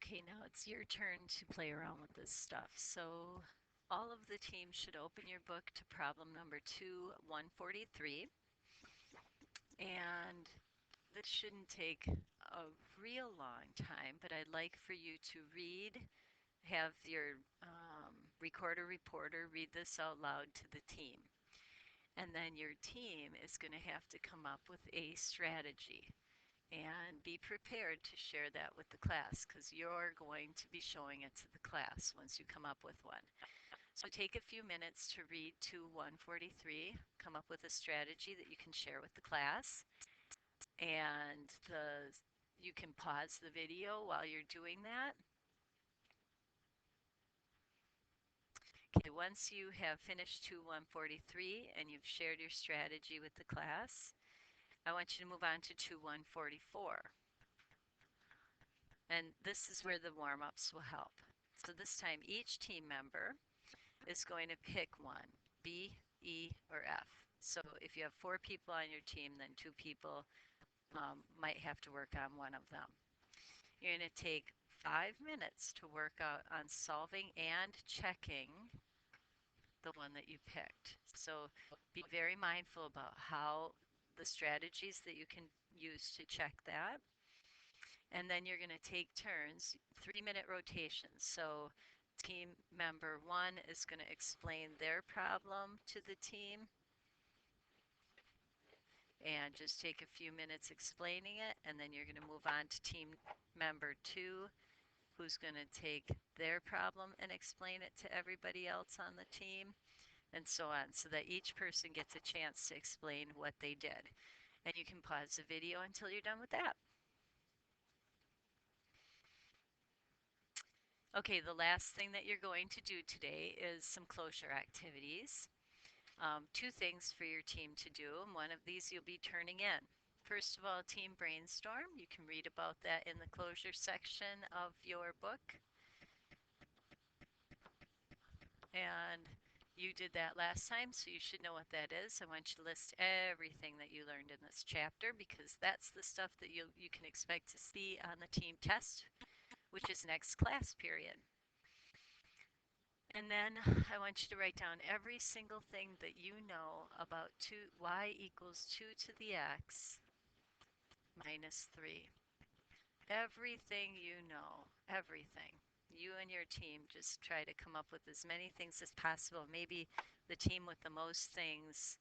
Okay, now it's your turn to play around with this stuff. So all of the team should open your book to problem number 143. And this shouldn't take a real long time, but I'd like for you to read, have your reporter read this out loud to the team. And then your team is going to have to come up with a strategy and be prepared to share that with the class because you're going to be showing it to the class once you come up with one. So take a few minutes to read to 143, come up with a strategy that you can share with the class, and you can pause the video while you're doing that. Okay, once you have finished to 143 and you've shared your strategy with the class, I want you to move on to 144. And this is where the warm-ups will help. So this time each team member is going to pick one, B, E, or F. So if you have 4 people on your team, then 2 people might have to work on one of them. You're going to take 5 minutes to work out on solving and checking the one that you picked. So be very mindful about how the strategies that you can use to check that. And then you're going to take turns, 3-minute rotations. So team member 1 is going to explain their problem to the team and just take a few minutes explaining it, and then you're going to move on to team member 2 who's going to take their problem and explain it to everybody else on the team, and so on, so that each person gets a chance to explain what they did. And you can pause the video until you're done with that. Okay, the last thing that you're going to do today is some closure activities. 2 things for your team to do, and one of these you'll be turning in. First of all, team brainstorm. You can read about that in the closure section of your book. And you did that last time, so you should know what that is. I want you to list everything that you learned in this chapter because that's the stuff that you can expect to see on the team test, which is next class period. And then I want you to write down every single thing that you know about y equals 2 to the x minus 3. Everything you know, everything. You and your team just try to come up with as many things as possible. Maybe the team with the most things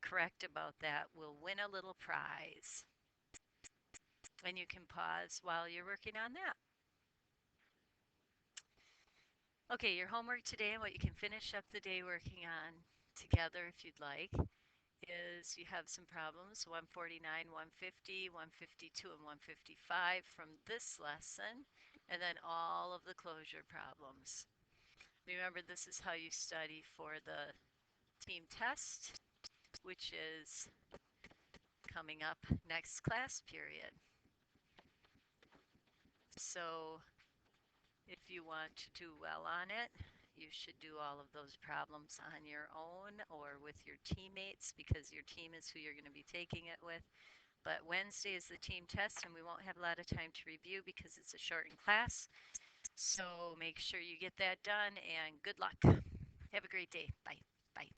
correct about that will win a little prize. And you can pause while you're working on that. Okay, your homework today and what you can finish up the day working on together if you'd like is you have some problems, 149, 150, 152, and 155 from this lesson, and then all of the closure problems. Remember, this is how you study for the team test, which is coming up next class period. So if you want to do well on it, you should do all of those problems on your own or with your teammates because your team is who you're going to be taking it with. But Wednesday is the team test and we won't have a lot of time to review because it's a shortened class. So make sure you get that done and good luck. Have a great day. Bye. Bye.